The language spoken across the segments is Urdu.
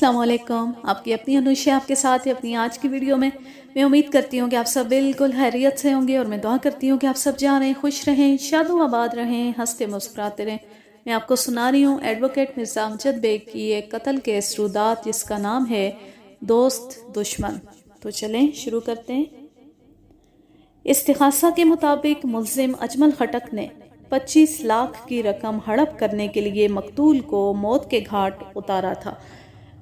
السلام علیکم، آپ کی اپنی انوشا آپ کے ساتھ ہے اپنی آج کی ویڈیو میں امید کرتی ہوں کہ آپ سب بالکل خیریت سے ہوں گے، اور میں دعا کرتی ہوں کہ آپ سب جا رہے خوش رہیں، شاد و آباد رہیں، ہنستے مسکراتے رہیں۔ میں آپ کو سنا رہی ہوں ایڈوکیٹ مرزا امجد بیگ کی ایک قتل کیس رودات جس کا نام ہے دوست دشمن۔ تو چلیں شروع کرتے ہیں۔ استغاثہ کے مطابق ملزم اجمل خٹک نے 25 لاکھ کی رقم ہڑپ کرنے کے لیے مقتول کو موت کے گھاٹ اتارا تھا۔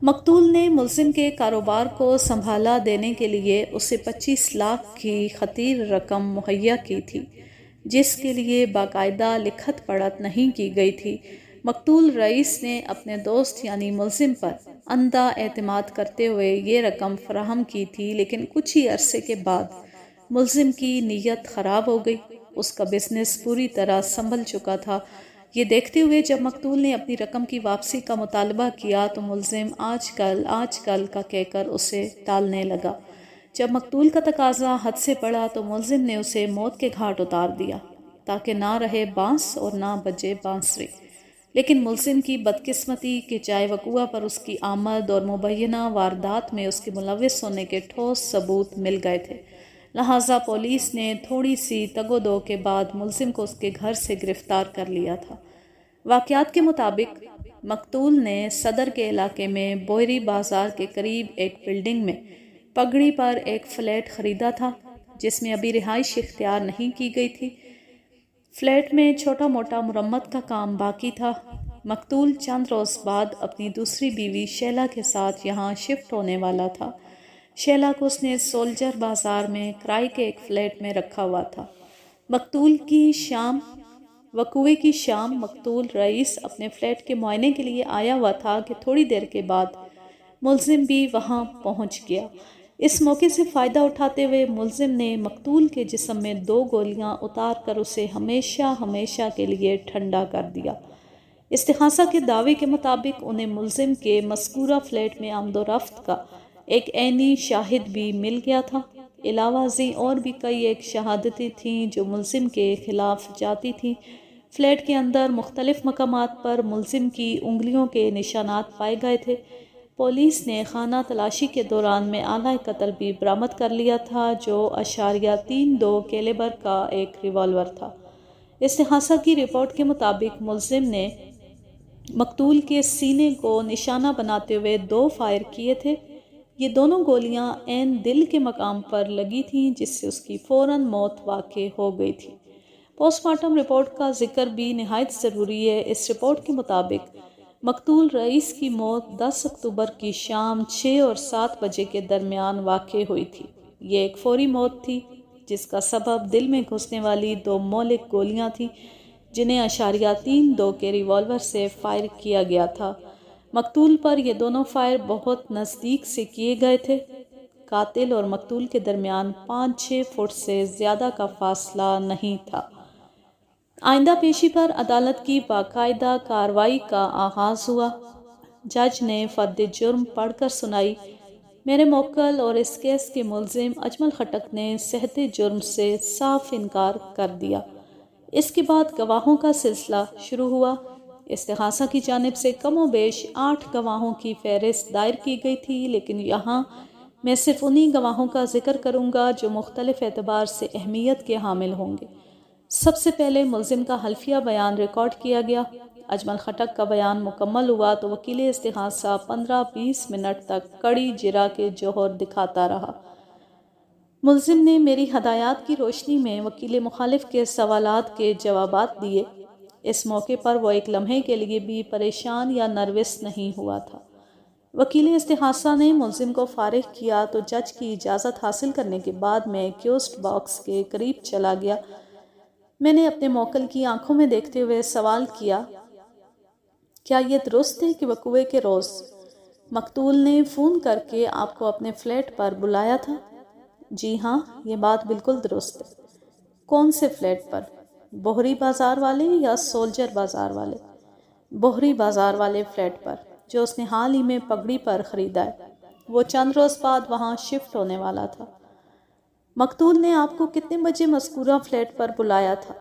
مقتول نے ملزم کے کاروبار کو سنبھالا دینے کے لیے اسے 25 لاکھ کی خطیر رقم مہیا کی تھی، جس کے لیے باقاعدہ لکھت پڑھت نہیں کی گئی تھی۔ مقتول رئیس نے اپنے دوست یعنی ملزم پر اندھا اعتماد کرتے ہوئے یہ رقم فراہم کی تھی، لیکن کچھ ہی عرصے کے بعد ملزم کی نیت خراب ہو گئی۔ اس کا بزنس پوری طرح سنبھل چکا تھا۔ یہ دیکھتے ہوئے جب مقتول نے اپنی رقم کی واپسی کا مطالبہ کیا تو ملزم آج کل کا کہہ کر اسے ٹالنے لگا۔ جب مقتول کا تقاضا حد سے بڑھا تو ملزم نے اسے موت کے گھاٹ اتار دیا تاکہ نہ رہے بانس اور نہ بجے بانسری۔ لیکن ملزم کی بدقسمتی کہ جائے وقوع پر اس کی آمد اور مبینہ واردات میں اس کے ملوث ہونے کے ٹھوس ثبوت مل گئے تھے، لہٰذا پولیس نے تھوڑی سی تگ و دو کے بعد ملزم کو اس کے گھر سے گرفتار کر لیا تھا۔ واقعات کے مطابق مقتول نے صدر کے علاقے میں بوہری بازار کے قریب ایک بلڈنگ میں پگڑی پر ایک فلیٹ خریدا تھا، جس میں ابھی رہائش اختیار نہیں کی گئی تھی۔ فلیٹ میں چھوٹا موٹا مرمت کا کام باقی تھا۔ مقتول چند روز بعد اپنی دوسری بیوی شیلا کے ساتھ یہاں شفٹ ہونے والا تھا۔ شیلا کو اس نے سولجر بازار میں کرائے کے ایک فلیٹ میں رکھا ہوا تھا۔ وقوعے کی شام مقتول رئیس اپنے فلیٹ کے معائنے کے لیے آیا ہوا تھا کہ تھوڑی دیر کے بعد ملزم بھی وہاں پہنچ گیا۔ اس موقع سے فائدہ اٹھاتے ہوئے ملزم نے مقتول کے جسم میں 2 گولیاں اتار کر اسے ہمیشہ کے لیے ٹھنڈا کر دیا۔ استغاثہ کے دعوے کے مطابق انہیں ملزم کے مذکورہ فلیٹ میں آمد و رفت کا ایک عینی شاہد بھی مل گیا تھا۔ علاوہ ازیں اور بھی کئی ایک شہادتیں تھیں جو ملزم کے خلاف جاتی تھیں۔ فلیٹ کے اندر مختلف مقامات پر ملزم کی انگلیوں کے نشانات پائے گئے تھے۔ پولیس نے خانہ تلاشی کے دوران میں آلہ قتل بھی برآمد کر لیا تھا، جو .32 کیلیبر کا ایک ریوالور تھا۔ استغاثہ کی رپورٹ کے مطابق ملزم نے مقتول کے سینے کو نشانہ بناتے ہوئے 2 فائر کیے تھے۔ یہ دونوں گولیاں عین دل کے مقام پر لگی تھیں، جس سے اس کی فوراً موت واقع ہو گئی تھی۔ پوسٹ مارٹم رپورٹ کا ذکر بھی نہایت ضروری ہے۔ اس رپورٹ کے مطابق مقتول رئیس کی موت 10 اکتوبر کی شام 6 اور 7 بجے کے درمیان واقع ہوئی تھی۔ یہ ایک فوری موت تھی، جس کا سبب دل میں گھسنے والی 2 مہلک گولیاں تھیں، جنہیں .32 کے ریوالور سے فائر کیا گیا تھا۔ مقتول پر یہ دونوں فائر بہت نزدیک سے کیے گئے تھے۔ قاتل اور مقتول کے درمیان 5-6 فٹ سے زیادہ کا فاصلہ نہیں تھا۔ آئندہ پیشی پر عدالت کی باقاعدہ کارروائی کا آغاز ہوا۔ جج نے فرد جرم پڑھ کر سنائی۔ میرے موکل اور اس کیس کے ملزم اجمل خٹک نے صحت جرم سے صاف انکار کر دیا۔ اس کے بعد گواہوں کا سلسلہ شروع ہوا۔ استغاثہ کی جانب سے کم و بیش 8 گواہوں کی فہرست دائر کی گئی تھی، لیکن یہاں میں صرف انہی گواہوں کا ذکر کروں گا جو مختلف اعتبار سے اہمیت کے حامل ہوں گے۔ سب سے پہلے ملزم کا حلفیہ بیان ریکارڈ کیا گیا۔ اجمل خٹک کا بیان مکمل ہوا تو وکیل استغاثہ 15-20 منٹ تک کڑی جرح کے جوہر دکھاتا رہا۔ ملزم نے میری ہدایات کی روشنی میں وکیل مخالف کے سوالات کے جوابات دیے۔ اس موقع پر وہ ایک لمحے کے لیے بھی پریشان یا نروس نہیں ہوا تھا۔ وکیل استغاثہ نے ملزم کو فارغ کیا تو جج کی اجازت حاصل کرنے کے بعد میں ایکیوزڈ باکس کے قریب چلا گیا۔ میں نے اپنے موکل کی آنکھوں میں دیکھتے ہوئے سوال کیا، کیا یہ درست ہے کہ وقوعے کے روز مقتول نے فون کر کے آپ کو اپنے فلیٹ پر بلایا تھا؟ جی ہاں، یہ بات بالکل درست ہے۔ کون سے فلیٹ پر؟ بوہری بازار والے یا سولجر بازار والے؟ بوہری بازار والے فلیٹ پر، جو اس نے حال ہی میں پگڑی پر خریدا ہے۔ وہ چند روز بعد وہاں شفٹ ہونے والا تھا۔ مقتول نے آپ کو کتنے بجے مذکورہ فلیٹ پر بلایا تھا؟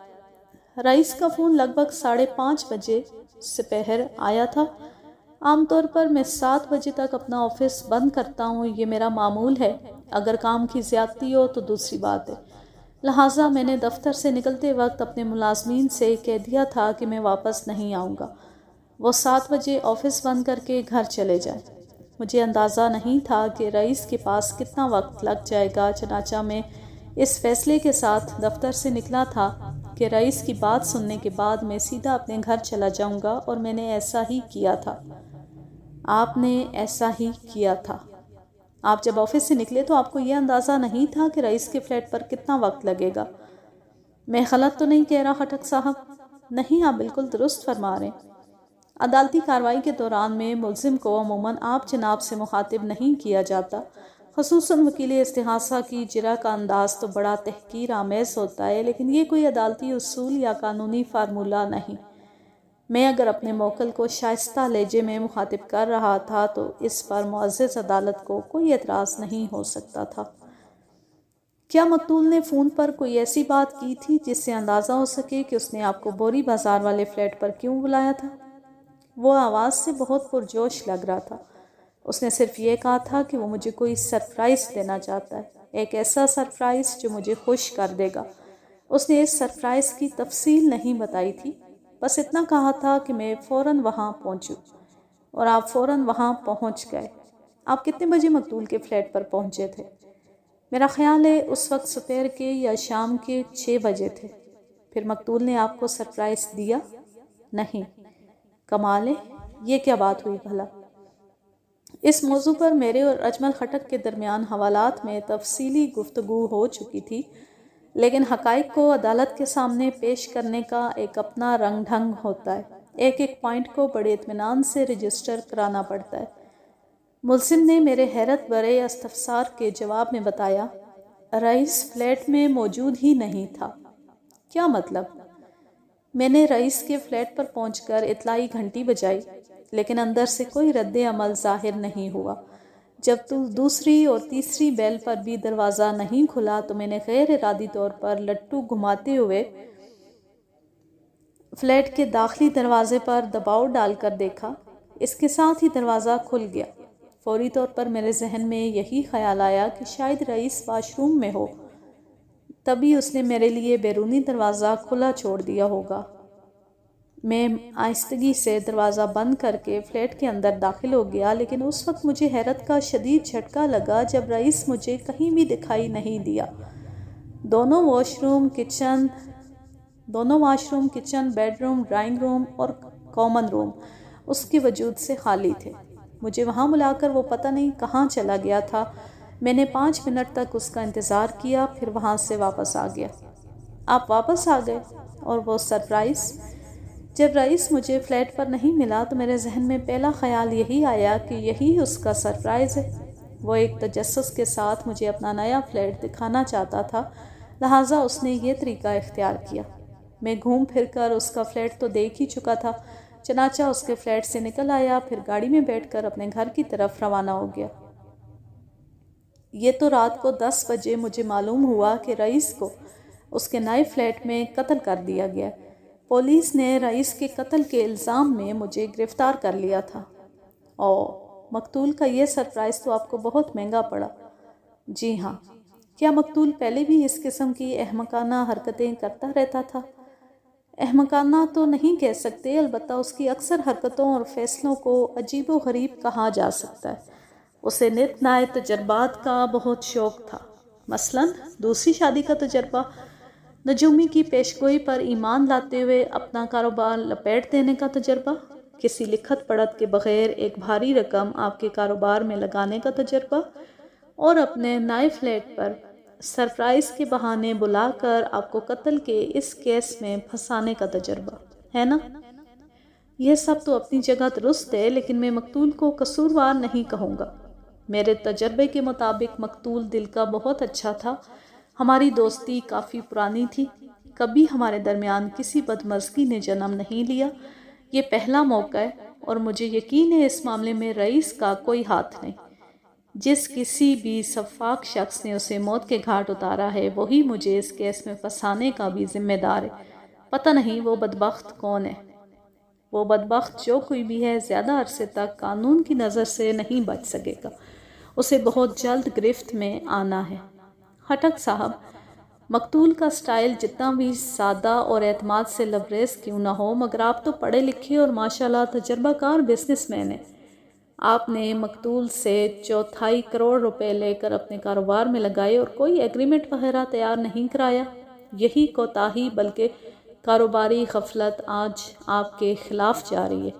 رئیس کا فون لگ بھگ 5:30 بجے سپہر آیا تھا۔ عام طور پر میں 7 بجے تک اپنا آفس بند کرتا ہوں، یہ میرا معمول ہے۔ اگر کام کی زیادتی ہو تو دوسری بات ہے۔ لہٰذا میں نے دفتر سے نکلتے وقت اپنے ملازمین سے کہہ دیا تھا کہ میں واپس نہیں آؤں گا، وہ 7 بجے آفس بند کر کے گھر چلے جائیں۔ مجھے اندازہ نہیں تھا کہ رئیس کے پاس کتنا وقت لگ جائے گا، چنانچہ میں اس فیصلے کے ساتھ دفتر سے نکلا تھا کہ رئیس کی بات سننے کے بعد میں سیدھا اپنے گھر چلا جاؤں گا، اور میں نے ایسا ہی کیا تھا۔ آپ نے ایسا ہی کیا تھا۔ آپ جب آفس سے نکلے تو آپ کو یہ اندازہ نہیں تھا کہ رئیس کے فلیٹ پر کتنا وقت لگے گا؟ میں غلط تو نہیں کہہ رہا خٹک صاحب؟ نہیں، آپ بالکل درست فرما رہے ہیں۔ عدالتی کارروائی کے دوران میں ملزم کو عموماً آپ جناب سے مخاطب نہیں کیا جاتا، خصوصاً وکیل استغاثہ کی اجرا کا انداز تو بڑا تحقیر آمیز ہوتا ہے، لیکن یہ کوئی عدالتی اصول یا قانونی فارمولہ نہیں۔ میں اگر اپنے موکل کو شائستہ لہجے میں مخاطب کر رہا تھا تو اس پر معزز عدالت کو کوئی اعتراض نہیں ہو سکتا تھا۔ کیا مقتول نے فون پر کوئی ایسی بات کی تھی جس سے اندازہ ہو سکے کہ اس نے آپ کو بوری بازار والے فلیٹ پر کیوں بلایا تھا؟ وہ آواز سے بہت پرجوش لگ رہا تھا۔ اس نے صرف یہ کہا تھا کہ وہ مجھے کوئی سرپرائز دینا چاہتا ہے، ایک ایسا سرپرائز جو مجھے خوش کر دے گا۔ اس نے اس سرپرائز کی تفصیل نہیں بتائی تھی، بس اتنا کہا تھا کہ میں فوراً وہاں پہنچوں، اور آپ فوراً وہاں پہنچ گئے۔ آپ کتنے بجے مقتول کے فلیٹ پر پہنچے تھے؟ میرا خیال ہے اس وقت سپیر کے یا شام کے 6 بجے تھے۔ پھر مقتول نے آپ کو سرپرائز دیا؟ نہیں۔ کمال ہے، یہ کیا بات ہوئی بھلا؟ اس موضوع پر میرے اور اجمل خٹک کے درمیان حوالات میں تفصیلی گفتگو ہو چکی تھی، لیکن حقائق کو عدالت کے سامنے پیش کرنے کا ایک اپنا رنگ ڈھنگ ہوتا ہے، ایک ایک پوائنٹ کو بڑے اطمینان سے رجسٹر کرانا پڑتا ہے۔ ملزم نے میرے حیرت بھرے استفسار کے جواب میں بتایا، رئیس فلیٹ میں موجود ہی نہیں تھا۔ کیا مطلب؟ میں نے رئیس کے فلیٹ پر پہنچ کر اطلاعی گھنٹی بجائی، لیکن اندر سے کوئی رد عمل ظاہر نہیں ہوا۔ جب دوسری اور تیسری بیل پر بھی دروازہ نہیں کھلا تو میں نے غیر ارادی طور پر لٹو گھماتے ہوئے فلیٹ کے داخلی دروازے پر دباؤ ڈال کر دیکھا۔ اس کے ساتھ ہی دروازہ کھل گیا۔ فوری طور پر میرے ذہن میں یہی خیال آیا کہ شاید رئیس واش روم میں ہو، تبھی اس نے میرے لیے بیرونی دروازہ کھلا چھوڑ دیا ہوگا۔ میں آہستگی سے دروازہ بند کر کے فلیٹ کے اندر داخل ہو گیا، لیکن اس وقت مجھے حیرت کا شدید جھٹکا لگا جب رئیس مجھے کہیں بھی دکھائی نہیں دیا۔ دونوں wash room, kitchen, bed room, drawing room اور کامن روم اس کے وجود سے خالی تھے۔ مجھے وہاں بلا کر وہ پتہ نہیں کہاں چلا گیا تھا۔ میں نے 5 منٹ تک اس کا انتظار کیا، پھر وہاں سے واپس آ گیا۔ آپ واپس آ گئے؟ اور وہ سرپرائز؟ جب رئیس مجھے فلیٹ پر نہیں ملا تو میرے ذہن میں پہلا خیال یہی آیا کہ یہی اس کا سرپرائز ہے۔ وہ ایک تجسس کے ساتھ مجھے اپنا نیا فلیٹ دکھانا چاہتا تھا، لہٰذا اس نے یہ طریقہ اختیار کیا۔ میں گھوم پھر کر اس کا فلیٹ تو دیکھ ہی چکا تھا، چنانچہ اس کے فلیٹ سے نکل آیا، پھر گاڑی میں بیٹھ کر اپنے گھر کی طرف روانہ ہو گیا۔ یہ تو رات کو 10 بجے مجھے معلوم ہوا کہ رئیس کو اس کے نئے فلیٹ میں قتل کر دیا گیا۔ پولیس نے رئیس کے قتل کے الزام میں مجھے گرفتار کر لیا تھا۔ مقتول کا یہ سرپرائز تو آپ کو بہت مہنگا پڑا۔ جی ہاں۔ کیا مقتول پہلے بھی اس قسم کی احمقانہ حرکتیں کرتا رہتا تھا؟ احمقانہ تو نہیں کہہ سکتے، البتہ اس کی اکثر حرکتوں اور فیصلوں کو عجیب و غریب کہا جا سکتا ہے۔ اسے نت نئے تجربات کا بہت شوق تھا، مثلاً دوسری شادی کا تجربہ، نجومی کی پیشگوئی پر ایمان لاتے ہوئے اپنا کاروبار لپیٹ دینے کا تجربہ، کسی لکھت پڑھت کے بغیر ایک بھاری رقم آپ کے کاروبار میں لگانے کا تجربہ، اور اپنے نئے فلیٹ پر سرپرائز کے بہانے بلا کر آپ کو قتل کے اس کیس میں پھنسانے کا تجربہ، ہے نا؟ یہ سب تو اپنی جگہ درست ہے، لیکن میں مقتول کو قصوروار نہیں کہوں گا۔ میرے تجربے کے مطابق مقتول دل کا بہت اچھا تھا، ہماری دوستی کافی پرانی تھی، کبھی ہمارے درمیان کسی بدمزگی نے جنم نہیں لیا۔ یہ پہلا موقع ہے، اور مجھے یقین ہے اس معاملے میں رئیس کا کوئی ہاتھ نہیں۔ جس کسی بھی شفاق شخص نے اسے موت کے گھاٹ اتارا ہے، وہی مجھے اس کیس میں پھنسانے کا بھی ذمہ دار ہے۔ پتہ نہیں وہ بدبخت کون ہے۔ وہ بدبخت جو کوئی بھی ہے زیادہ عرصے تک قانون کی نظر سے نہیں بچ سکے گا، اسے بہت جلد گرفت میں آنا ہے۔ خٹک صاحب، مقتول کا سٹائل جتنا بھی سادہ اور اعتماد سے لبریز کیوں نہ ہو، مگر آپ تو پڑھے لکھے اور ماشاءاللہ تجربہ کار بزنس مین ہیں۔ آپ نے مقتول سے 4.25 کروڑ روپے لے کر اپنے کاروبار میں لگائے اور کوئی ایگریمنٹ وغیرہ تیار نہیں کرایا۔ یہی کوتاہی بلکہ کاروباری غفلت آج آپ کے خلاف جا رہی ہے۔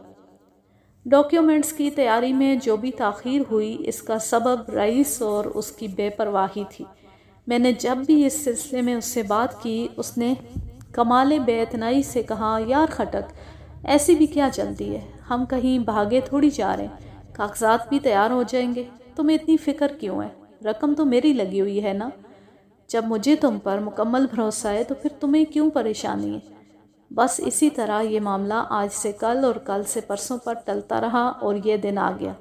ڈاکیومنٹس کی تیاری میں جو بھی تاخیر ہوئی، اس کا سبب رئیس اور اس کی بے پرواہی تھی۔ میں نے جب بھی اس سلسلے میں اس سے بات کی، اس نے کمال بے اعتنائی سے کہا، یار خٹک، ایسی بھی کیا جلدی ہے، ہم کہیں بھاگے تھوڑی جا رہے ہیں، کاغذات بھی تیار ہو جائیں گے، تمہیں اتنی فکر کیوں ہے؟ رقم تو میری لگی ہوئی ہے نا، جب مجھے تم پر مکمل بھروسہ ہے تو پھر تمہیں کیوں پریشانی ہے؟ بس اسی طرح یہ معاملہ آج سے کل اور کل سے پرسوں پر ٹلتا رہا اور یہ دن آ گیا۔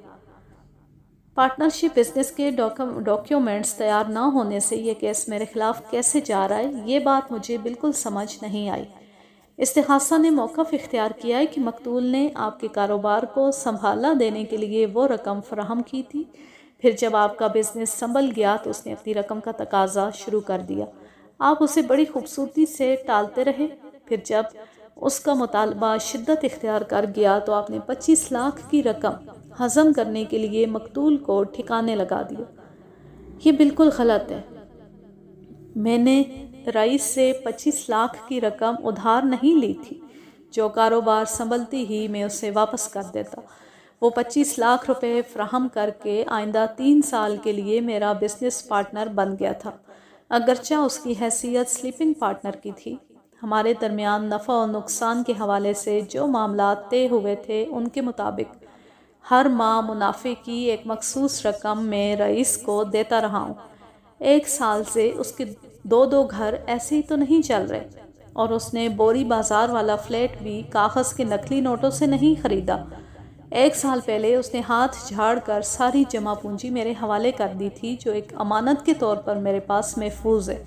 پارٹنرشپ بزنس کے ڈاکیومنٹس تیار نہ ہونے سے یہ کیس میرے خلاف کیسے جا رہا ہے، یہ بات مجھے بالکل سمجھ نہیں آئی۔ استغاثہ نے موقف اختیار کیا ہے کہ مقتول نے آپ کے کاروبار کو سنبھالا دینے کے لیے وہ رقم فراہم کی تھی، پھر جب آپ کا بزنس سنبھل گیا تو اس نے اپنی رقم کا تقاضا شروع کر دیا۔ آپ اسے بڑی خوبصورتی سے ٹالتے رہے، پھر جب اس کا مطالبہ شدت اختیار کر گیا تو آپ نے 25 لاکھ کی رقم ہضم کرنے کے لیے مقتول کو ٹھکانے لگا دیا۔ یہ بالکل غلط ہے۔ میں نے رئیس سے 25 لاکھ کی رقم ادھار نہیں لی تھی، جو کاروبار سنبھلتی ہی میں اسے واپس کر دیتا۔ وہ 25 لاکھ روپے فراہم کر کے آئندہ 3 سال کے لیے میرا بزنس پارٹنر بن گیا تھا، اگرچہ اس کی حیثیت سلیپنگ پارٹنر کی تھی۔ ہمارے درمیان نفع و نقصان کے حوالے سے جو معاملات طے ہوئے تھے، ان کے مطابق ہر ماہ منافع کی ایک مخصوص رقم میں رئیس کو دیتا رہا ہوں۔ 1 سال سے اس کے 2 گھر ایسے ہی تو نہیں چل رہے، اور اس نے بوری بازار والا فلیٹ بھی کاغذ کے نقلی نوٹوں سے نہیں خریدا۔ 1 سال پہلے اس نے ہاتھ جھاڑ کر ساری جمع پونجی میرے حوالے کر دی تھی، جو ایک امانت کے طور پر میرے پاس محفوظ ہے۔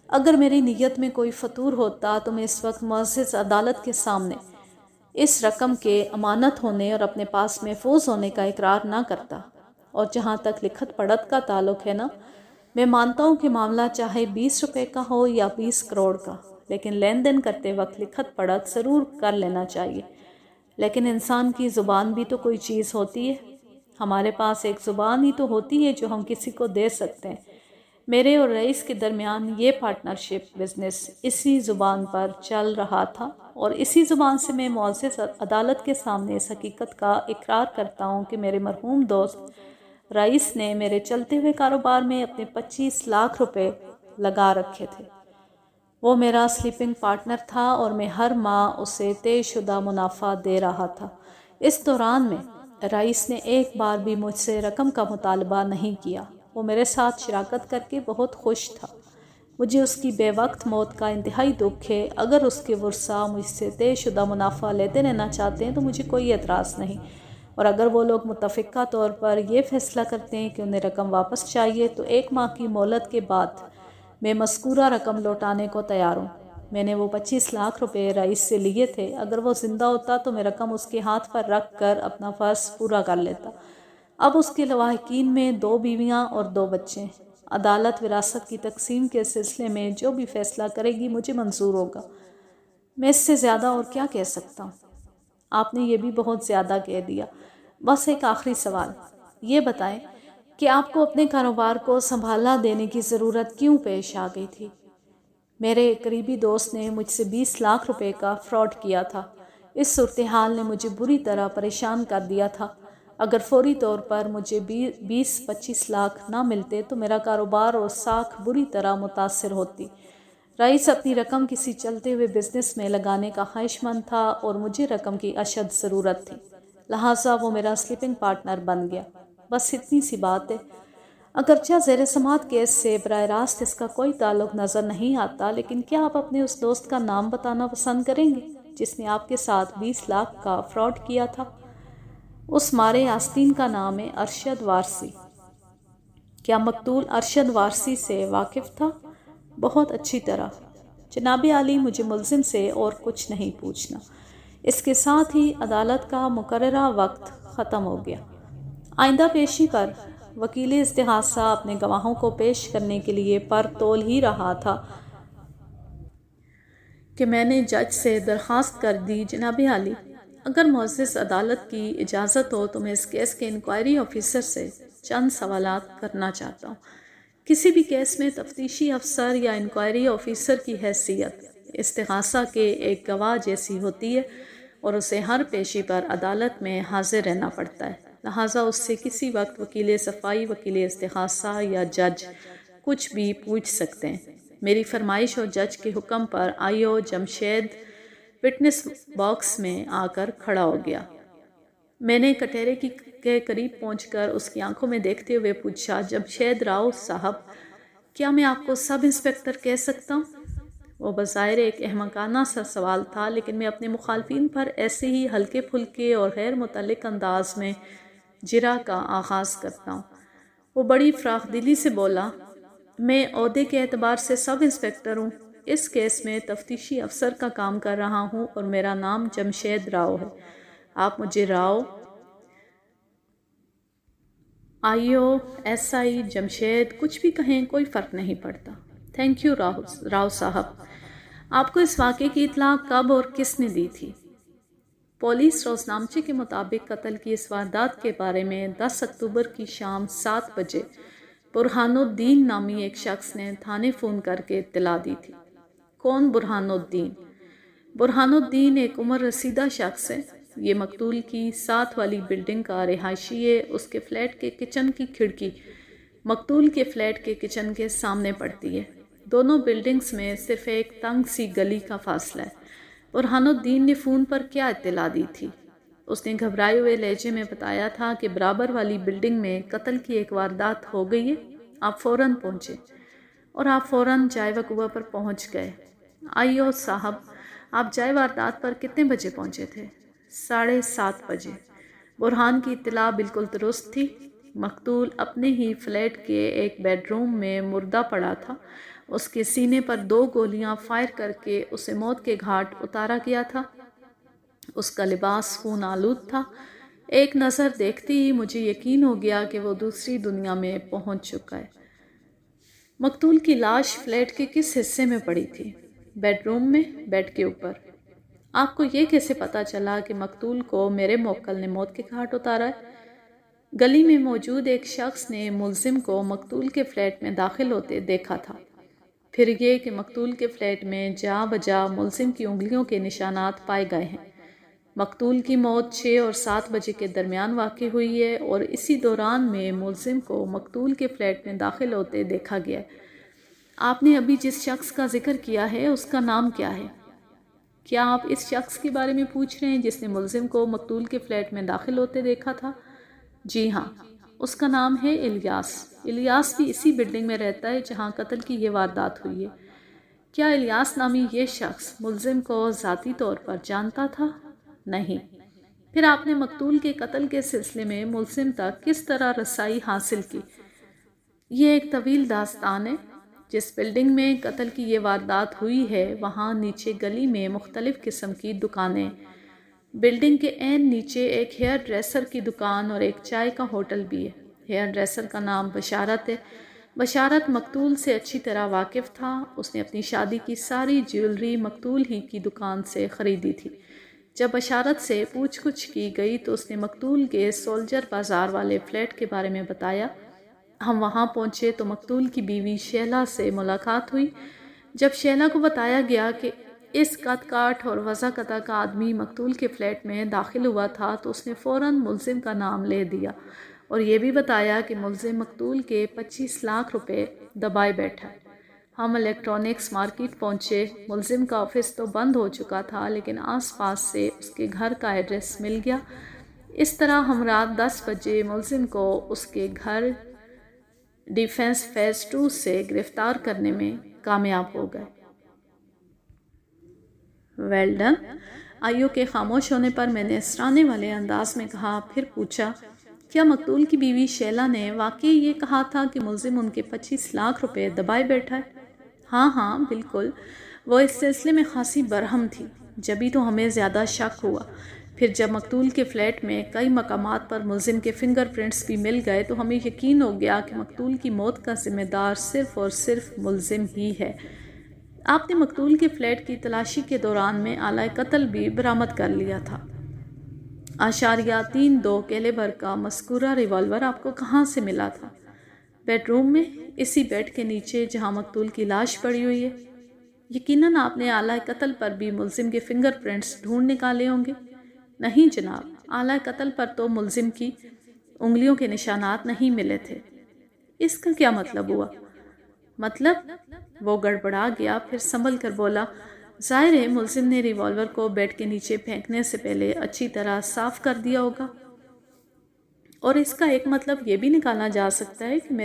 اگر میری نیت میں کوئی فتور ہوتا تو میں اس وقت معزز عدالت کے سامنے اس رقم کے امانت ہونے اور اپنے پاس محفوظ ہونے کا اقرار نہ کرتا۔ اور جہاں تک لکھت پڑھت کا تعلق ہے نا، میں مانتا ہوں کہ معاملہ چاہے 20 روپے کا ہو یا 20 کروڑ کا، لیکن لین دین کرتے وقت لکھت پڑھت ضرور کر لینا چاہیے۔ لیکن انسان کی زبان بھی تو کوئی چیز ہوتی ہے، ہمارے پاس ایک زبان ہی تو ہوتی ہے جو ہم کسی کو دے سکتے ہیں۔ میرے اور رئیس کے درمیان یہ پارٹنرشپ بزنس اسی زبان پر چل رہا تھا، اور اسی زبان سے میں معزز عدالت کے سامنے اس حقیقت کا اقرار کرتا ہوں کہ میرے مرحوم دوست رئیس نے میرے چلتے ہوئے کاروبار میں اپنے 25 لاکھ روپے لگا رکھے تھے۔ وہ میرا سلیپنگ پارٹنر تھا اور میں ہر ماہ اسے طے شدہ منافع دے رہا تھا۔ اس دوران میں رئیس نے ایک بار بھی مجھ سے رقم کا مطالبہ نہیں کیا۔ وہ میرے ساتھ شراکت کر کے بہت خوش تھا۔ مجھے اس کی بے وقت موت کا انتہائی دکھ ہے۔ اگر اس کے ورثاء مجھ سے طے شدہ منافع لیتے رہنا چاہتے ہیں تو مجھے کوئی اعتراض نہیں، اور اگر وہ لوگ متفقہ طور پر یہ فیصلہ کرتے ہیں کہ انہیں رقم واپس چاہیے تو 1 ماہ کی مہلت کے بعد میں مذکورہ رقم لوٹانے کو تیار ہوں۔ میں نے وہ 25 لاکھ روپے رئیس سے لیے تھے، اگر وہ زندہ ہوتا تو میں رقم اس کے ہاتھ پر رکھ کر اپنا فرض پورا کر لیتا۔ اب اس کے لواحقین میں 2 بیویاں اور 2 بچے ہیں۔ عدالت وراثت کی تقسیم کے سلسلے میں جو بھی فیصلہ کرے گی مجھے منظور ہوگا۔ میں اس سے زیادہ اور کیا کہہ سکتا ہوں؟ آپ نے یہ بھی بہت زیادہ کہہ دیا۔ بس ایک آخری سوال، یہ بتائیں کہ آپ کو اپنے کاروبار کو سنبھالا دینے کی ضرورت کیوں پیش آ گئی تھی؟ میرے ایک قریبی دوست نے مجھ سے 20 لاکھ روپے کا فراڈ کیا تھا۔ اس صورتحال نے مجھے بری طرح پریشان کر دیا تھا۔ اگر فوری طور پر مجھے 20-25 لاکھ نہ ملتے تو میرا کاروبار اور ساکھ بری طرح متاثر ہوتی۔ رئیس اپنی رقم کسی چلتے ہوئے بزنس میں لگانے کا خواہش مند تھا اور مجھے رقم کی اشد ضرورت تھی، لہٰذا وہ میرا سلیپنگ پارٹنر بن گیا۔ بس اتنی سی بات ہے۔ اگرچہ زیر سماعت کیس سے براہ راست اس کا کوئی تعلق نظر نہیں آتا، لیکن کیا آپ اپنے اس دوست کا نام بتانا پسند کریں گے جس نے آپ کے ساتھ 20 لاکھ کا فراڈ کیا تھا؟ اس مارے آستین کا نام ہے ارشد وارثی۔ کیا مقتول ارشد وارثی سے واقف تھا؟ بہت اچھی طرح۔ جناب عالی، مجھے ملزم سے اور کچھ نہیں پوچھنا۔ اس کے ساتھ ہی عدالت کا مقررہ وقت ختم ہو گیا۔ آئندہ پیشی پر وکیل استغاثہ اپنے گواہوں کو پیش کرنے کے لیے پر تول ہی رہا تھا کہ میں نے جج سے درخواست کر دی، جناب عالی، اگر معزز عدالت کی اجازت ہو تو میں اس کیس کے انکوائری آفیسر سے چند سوالات کرنا چاہتا ہوں۔ کسی بھی کیس میں تفتیشی افسر یا انکوائری آفیسر کی حیثیت استغاثہ کے ایک گواہ جیسی ہوتی ہے اور اسے ہر پیشی پر عدالت میں حاضر رہنا پڑتا ہے، لہٰذا اس سے کسی وقت وکیل صفائی، وکیل استغاثہ یا جج کچھ بھی پوچھ سکتے ہیں۔ میری فرمائش اور جج کے حکم پر آئیو جمشید وٹنس باکس میں آ کر کھڑا ہو گیا۔ میں نے کٹہرے کے قریب پہنچ کر اس کی آنکھوں میں دیکھتے ہوئے پوچھا، جمشید راؤ صاحب، کیا میں آپ کو سب انسپکٹر کہہ سکتا ہوں؟ وہ بظاہر ایک احمقانہ سا سوال تھا، لیکن میں اپنے مخالفین پر ایسے ہی ہلکے پھلکے اور غیر متعلق انداز میں جرح کا آغاز کرتا ہوں۔ وہ بڑی فراخ دلی سے بولا، میں عہدے کے اعتبار سے سب انسپکٹر ہوں، اس کیس میں تفتیشی افسر کا کام کر رہا ہوں اور میرا نام جمشید راؤ ہے۔ آپ مجھے راؤ، آئیو، ایس آئی، جمشید کچھ بھی کہیں، کوئی فرق نہیں پڑتا۔ تھینک یو راؤ صاحب۔ آپ کو اس واقعے کی اطلاع کب اور کس نے دی تھی؟ پولیس روزنامچے کے مطابق قتل کی اس واردات کے بارے میں 10 اکتوبر کی شام 7 بجے برہان الدین نامی ایک شخص نے تھانے فون کر کے اطلاع دی تھی۔ کون برہان الدین؟ برہان الدین ایک عمر رسیدہ شخص ہے۔ یہ مقتول کی ساتھ والی بلڈنگ کا رہائشی ہے۔ اس کے فلیٹ کے کچن کی کھڑکی مقتول کے فلیٹ کے کچن کے سامنے پڑتی ہے۔ دونوں بلڈنگز میں صرف ایک تنگ سی گلی کا فاصلہ ہے۔ برہان الدین نے فون پر کیا اطلاع دی تھی؟ اس نے گھبرائے ہوئے لہجے میں بتایا تھا کہ برابر والی بلڈنگ میں قتل کی ایک واردات ہو گئی ہے، آپ فوراً پہنچے۔ اور آپ فوراً جائے وقوع پر پہنچ گئے۔ آئیو صاحب، آپ جائے واردات پر کتنے بجے پہنچے تھے؟ 7:30 بجے۔ برہان کی اطلاع بالکل درست تھی۔ مقتول اپنے ہی فلیٹ کے ایک بیڈ روم میں مردہ پڑا تھا۔ اس کے سینے پر 2 گولیاں فائر کر کے اسے موت کے گھاٹ اتارا گیا تھا۔ اس کا لباس خون آلود تھا۔ ایک نظر دیکھتے ہی مجھے یقین ہو گیا کہ وہ دوسری دنیا میں پہنچ چکا ہے۔ مقتول کی لاش فلیٹ کے کس حصے میں پڑی تھی؟ بیڈ روم میں، بیڈ کے اوپر۔ آپ کو یہ کیسے پتا چلا کہ مقتول کو میرے موکل نے موت کے گھاٹ اتارا ہے؟ گلی میں موجود ایک شخص نے ملزم کو مقتول کے فلیٹ میں داخل ہوتے دیکھا تھا۔ پھر یہ کہ مقتول کے فلیٹ میں جا بجا ملزم کی انگلیوں کے نشانات پائے گئے ہیں۔ مقتول کی موت 6 اور 7 بجے کے درمیان واقع ہوئی ہے اور اسی دوران میں ملزم کو مقتول کے فلیٹ میں داخل ہوتے دیکھا گیا ہے۔ آپ نے ابھی جس شخص کا ذکر کیا ہے اس کا نام کیا ہے؟ کیا آپ اس شخص کے بارے میں پوچھ رہے ہیں جس نے ملزم کو مقتول کے فلیٹ میں داخل ہوتے دیکھا تھا؟ جی ہاں، اس کا نام ہے الیاس۔ الیاس بھی اسی بلڈنگ میں رہتا ہے جہاں قتل کی یہ واردات ہوئی ہے۔ کیا الیاس نامی یہ شخص ملزم کو ذاتی طور پر جانتا تھا؟ نہیں۔ پھر آپ نے مقتول کے قتل کے سلسلے میں ملزم تک کس طرح رسائی حاصل کی؟ یہ ایک طویل داستان ہے۔ جس بلڈنگ میں قتل کی یہ واردات ہوئی ہے وہاں نیچے گلی میں مختلف قسم کی دکانیں، بلڈنگ کے عین نیچے ایک ہیئر ڈریسر کی دکان اور ایک چائے کا ہوٹل بھی ہے۔ ہیئر ڈریسر کا نام بشارت ہے۔ بشارت مقتول سے اچھی طرح واقف تھا۔ اس نے اپنی شادی کی ساری جیولری مقتول ہی کی دکان سے خریدی تھی۔ جب بشارت سے پوچھ گچھ کی گئی تو اس نے مقتول کے سولجر بازار والے فلیٹ کے بارے میں بتایا۔ ہم وہاں پہنچے تو مقتول کی بیوی شیلا سے ملاقات ہوئی۔ جب شیلا کو بتایا گیا کہ اس قد کاٹ اور وضع قطع کا آدمی مقتول کے فلیٹ میں داخل ہوا تھا تو اس نے فوراً ملزم کا نام لے دیا اور یہ بھی بتایا کہ ملزم مقتول کے 25 لاکھ روپے دبائے بیٹھا ہے۔ ہم الیکٹرانکس مارکیٹ پہنچے۔ ملزم کا آفس تو بند ہو چکا تھا لیکن آس پاس سے اس کے گھر کا ایڈریس مل گیا۔ اس طرح ہم رات 10 بجے ملزم کو اس کے گھر ڈیفنس فیز 2 سے گرفتار کرنے میں کامیاب ہو گئے۔ Well done. آئیو کے خاموش ہونے پر میں نے اسرانے والے انداز میں کہا، پھر پوچھا، کیا مقتول کی بیوی شیلا نے واقعی یہ کہا تھا کہ ملزم ان کے 25 لاکھ روپے دبائے بیٹھا ہے؟ ہاں بالکل، وہ اس سلسلے میں خاصی برہم تھی۔ جبھی تو ہمیں زیادہ شک ہوا۔ پھر جب مقتول کے فلیٹ میں کئی مقامات پر ملزم کے فنگر پرنٹس بھی مل گئے تو ہمیں یقین ہو گیا کہ مقتول کی موت کا ذمہ دار صرف اور صرف ملزم ہی ہے۔ آپ نے مقتول کے فلیٹ کی تلاشی کے دوران میں آلہ قتل بھی برآمد کر لیا تھا۔ .32 کیلیبر کا مذکورہ ریوالور آپ کو کہاں سے ملا تھا؟ بیڈ روم میں، اسی بیڈ کے نیچے جہاں مقتول کی لاش پڑی ہوئی ہے۔ یقیناً آپ نے آلہ قتل پر بھی ملزم کے فنگر پرنٹس ڈھونڈ نکالے ہوں گے۔ نہیں جناب، آلہ قتل پر تو ملزم کی انگلیوں کے نشانات نہیں ملے تھے۔ اس کا کیا مطلب ہوا؟ مطلب؟ وہ گڑبڑا گیا، پھر سنبھل کر بولا، ظاہر ہے ملزم نے ریوالور کو بیڈ کے نیچے پھینکنے سے پہلے اچھی طرح صاف کر دیا ہوگا۔ اور اس کا ایک مطلب یہ بھی نکالا جا سکتا ہے کہ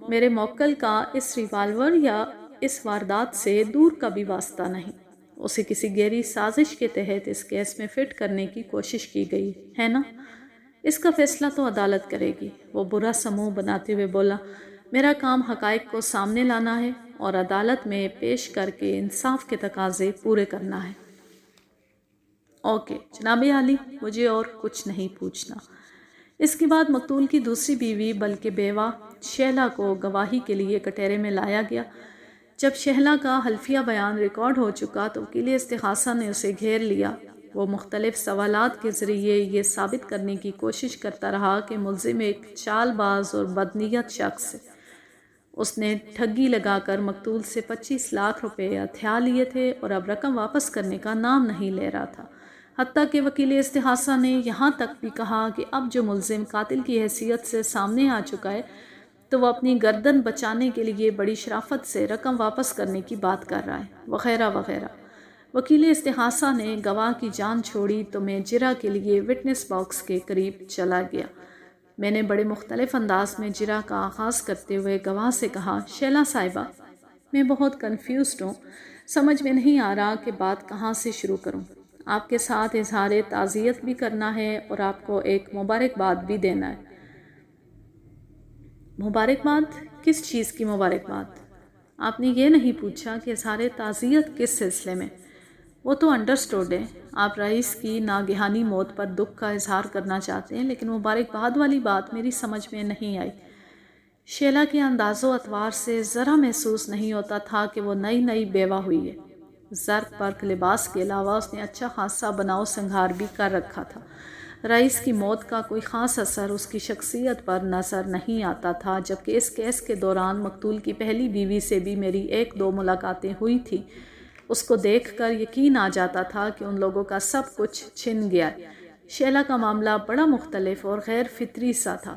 میرے موکل کا اس ریوالور یا اس واردات سے دور کا بھی واسطہ نہیں۔ اسے کسی گہری سازش کے تحت اس کیس میں فٹ کرنے کی کوشش کی گئی ہے نا؟ اس کا فیصلہ تو عدالت کرے گی۔ وہ برا سا منہ بناتے ہوئے بولا، میرا کام حقائق کو سامنے لانا ہے اور عدالت میں پیش کر کے انصاف کے تقاضے پورے کرنا ہے۔ اوکے جناب عالی، مجھے اور کچھ نہیں پوچھنا۔ اس کے بعد مقتول کی دوسری بیوی بلکہ بیوہ شہلا کو گواہی کے لیے کٹہرے میں لایا گیا۔ جب شہلا کا حلفیہ بیان ریکارڈ ہو چکا تو وکیل استغاثہ نے اسے گھیر لیا۔ وہ مختلف سوالات کے ذریعے یہ ثابت کرنے کی کوشش کرتا رہا کہ ملزم ایک چال باز اور بدنیت شخص ہے۔ اس نے ٹھگی لگا کر مقتول سے 25 لاکھ روپے ہتھیا لیے تھے اور اب رقم واپس کرنے کا نام نہیں لے رہا تھا۔ حتیٰ کہ وکیل استغاثہ نے یہاں تک بھی کہا کہ اب جو ملزم قاتل کی حیثیت سے سامنے آ چکا ہے تو وہ اپنی گردن بچانے کے لیے بڑی شرافت سے رقم واپس کرنے کی بات کر رہا ہے، وغیرہ وغیرہ۔ وکیل استغاثہ نے گواہ کی جان چھوڑی تو میں جرا کے لیے وٹنس باکس کے قریب چلا گیا۔ میں نے بڑے مختلف انداز میں جرا کا آغاز کرتے ہوئے گواہ سے کہا، شیلا صاحبہ، میں بہت کنفیوزڈ ہوں، سمجھ میں نہیں آ رہا کہ بات کہاں سے شروع کروں۔ آپ کے ساتھ اظہار تعزیت بھی کرنا ہے اور آپ کو ایک مبارکباد بھی دینا ہے۔ مبارکباد؟ کس چیز کی مبارکباد؟ آپ نے یہ نہیں پوچھا کہ اظہار تعزیت کس سلسلے میں؟ وہ تو انڈرسٹوڈ ہے، آپ رئیس کی ناگہانی موت پر دکھ کا اظہار کرنا چاہتے ہیں، لیکن مبارکباد والی بات میری سمجھ میں نہیں آئی۔ شیلا کے انداز و اطوار سے ذرا محسوس نہیں ہوتا تھا کہ وہ نئی بیوہ ہوئی ہے۔ زرق پرق لباس کے علاوہ اس نے اچھا خاصا بناؤ سنگھار بھی کر رکھا تھا۔ رئیس کی موت کا کوئی خاص اثر اس کی شخصیت پر نظر نہیں آتا تھا، جبکہ اس کیس کے دوران مقتول کی پہلی بیوی سے بھی میری 1-2 ملاقاتیں ہوئی تھیں۔ اس کو دیکھ کر یقین آ جاتا تھا کہ ان لوگوں کا سب کچھ چھن گیا ہے۔ شیلا کا معاملہ بڑا مختلف اور غیر فطری سا تھا۔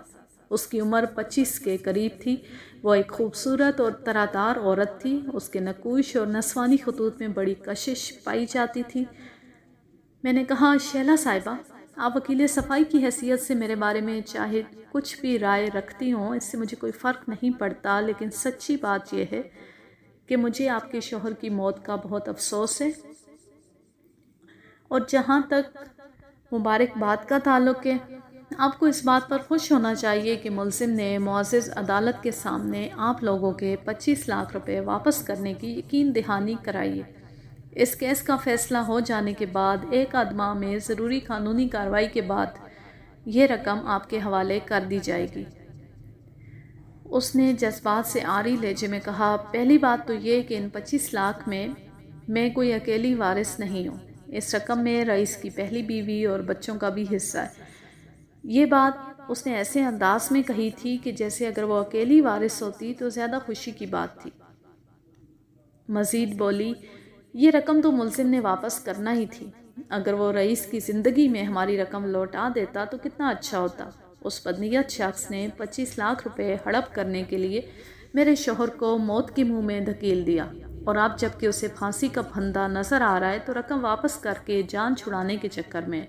اس کی عمر 25 کے قریب تھی۔ وہ ایک خوبصورت اور طرح عورت تھی۔ اس کے نقوش اور نسوانی خطوط میں بڑی کشش پائی جاتی تھی۔ میں نے کہا، شیلا صاحبہ، آپ وکیل صفائی کی حیثیت سے میرے بارے میں چاہے کچھ بھی رائے رکھتی ہوں، اس سے مجھے کوئی فرق نہیں پڑتا، لیکن سچی بات یہ ہے کہ مجھے آپ کے شوہر کی موت کا بہت افسوس ہے۔ اور جہاں تک مبارکباد کا تعلق ہے، آپ کو اس بات پر خوش ہونا چاہیے کہ ملزم نے معزز عدالت کے سامنے آپ لوگوں کے 25 لاکھ روپے واپس کرنے کی یقین دہانی کرائی ہے۔ اس کیس کا فیصلہ ہو جانے کے بعد 1 ماہ میں ضروری قانونی کارروائی کے بعد یہ رقم آپ کے حوالے کر دی جائے گی۔ اس نے جذبات سے عاری لہجے میں کہا، پہلی بات تو یہ کہ ان 25 لاکھ میں کوئی اکیلی وارث نہیں ہوں۔ اس رقم میں رئیس کی پہلی بیوی اور بچوں کا بھی حصہ ہے۔ یہ بات اس نے ایسے انداز میں کہی تھی کہ جیسے اگر وہ اکیلی وارث ہوتی تو زیادہ خوشی کی بات تھی۔ مزید بولی، یہ رقم تو ملزم نے واپس کرنا ہی تھی۔ اگر وہ رئیس کی زندگی میں ہماری رقم لوٹا دیتا تو کتنا اچھا ہوتا۔ اس بدنیت شخص نے 25 لاکھ روپے ہڑپ کرنے کے لیے میرے شوہر کو موت کے منہ میں دھکیل دیا، اور اب جب کہ اسے پھانسی کا پھندا نظر آ رہا ہے تو رقم واپس کر کے جان چھڑانے کے چکر میں۔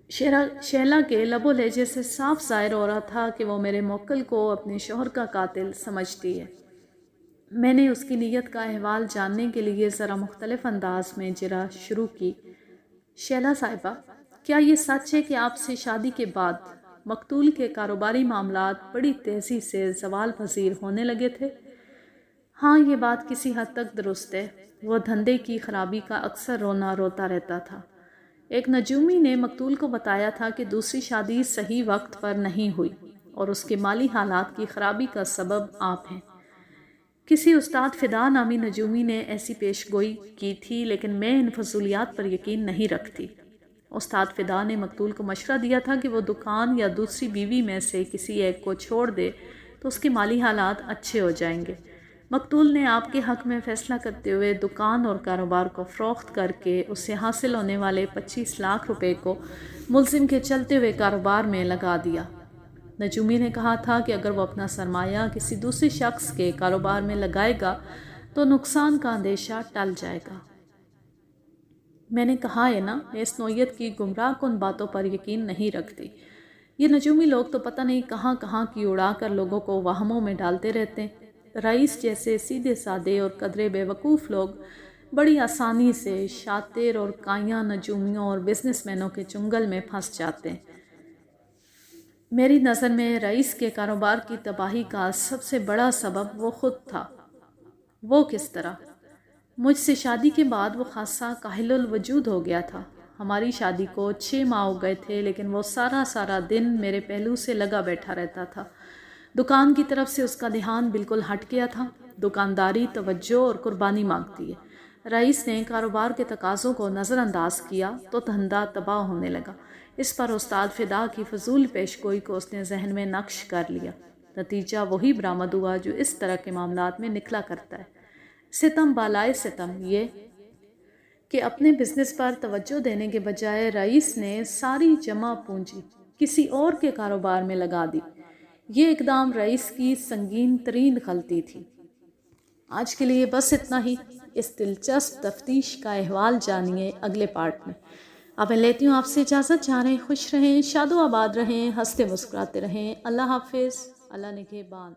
شیلا کے لب و لہجے سے صاف ظاہر ہو رہا تھا کہ وہ میرے موکل کو اپنے شوہر کا قاتل سمجھتی ہے۔ میں نے اس کی نیت کا احوال جاننے کے لیے ذرا مختلف انداز میں جرا شروع کی۔ شیلا صاحبہ، کیا یہ سچ ہے کہ آپ سے شادی کے بعد مقتول کے کاروباری معاملات بڑی تیزی سے زوال پذیر ہونے لگے تھے؟ ہاں یہ بات کسی حد تک درست ہے، وہ دھندے کی خرابی کا اکثر روتا رہتا تھا۔ ایک نجومی نے مقتول کو بتایا تھا کہ دوسری شادی صحیح وقت پر نہیں ہوئی اور اس کے مالی حالات کی خرابی کا سبب آپ ہیں۔ کسی استاد فدا نامی نجومی نے ایسی پیش گوئی کی تھی، لیکن میں ان فضولیات پر یقین نہیں رکھتی۔ استاد فدا نے مقتول کو مشورہ دیا تھا کہ وہ دکان یا دوسری بیوی میں سے کسی ایک کو چھوڑ دے تو اس کے مالی حالات اچھے ہو جائیں گے۔ مقتول نے آپ کے حق میں فیصلہ کرتے ہوئے دکان اور کاروبار کو فروخت کر کے اس سے حاصل ہونے والے 25 لاکھ روپے کو ملزم کے چلتے ہوئے کاروبار میں لگا دیا۔ نجومی نے کہا تھا کہ اگر وہ اپنا سرمایہ کسی دوسرے شخص کے کاروبار میں لگائے گا تو نقصان کا اندیشہ ٹل جائے گا۔ میں نے کہا ہے نا، میں اس نوعیت کی گمراہ کن باتوں پر یقین نہیں رکھتی۔ یہ نجومی لوگ تو پتہ نہیں کہاں کہاں کی اڑا کر لوگوں کو وہموں میں ڈالتے رہتے ہیں۔ رئیس جیسے سیدھے سادے اور قدرے بے وقوف لوگ بڑی آسانی سے شاطر اور کائیاں نجومیوں اور بزنس مینوں کے چنگل میں پھنس جاتے ہیں۔ میری نظر میں رئیس کے کاروبار کی تباہی کا سب سے بڑا سبب وہ خود تھا۔ وہ کس طرح؟ مجھ سے شادی کے بعد وہ خاصا کاہل الوجود ہو گیا تھا۔ ہماری شادی کو 6 ماہ ہو گئے تھے، لیکن وہ سارا دن میرے پہلو سے لگا بیٹھا رہتا تھا۔ دکان کی طرف سے اس کا دھیان بالکل ہٹ گیا تھا۔ دکانداری توجہ اور قربانی مانگتی ہے۔ رئیس نے کاروبار کے تقاضوں کو نظر انداز کیا تو دھندا تباہ ہونے لگا۔ اس پر استاد فدا کی فضول پیش گوئی کو اس نے ذہن میں نقش کر لیا۔ نتیجہ وہی برآمد ہوا جو اس طرح کے معاملات میں نکلا کرتا ہے۔ ستم بالائے ستم یہ کہ اپنے بزنس پر توجہ دینے کے بجائے رئیس نے ساری جمع پونجی کسی اور کے کاروبار میں لگا دی۔ یہ اقدام رئیس کی سنگین ترین غلطی تھی۔ آج کے لیے بس اتنا ہی۔ اس دلچسپ تفتیش کا احوال جانیے اگلے پارٹ میں۔ اب میں لیتی ہوں آپ سے اجازت۔ جا رہیں، خوش رہیں، شاد و آباد رہیں، ہنستے مسکراتے رہیں۔ اللہ حافظ، اللہ نگہبان۔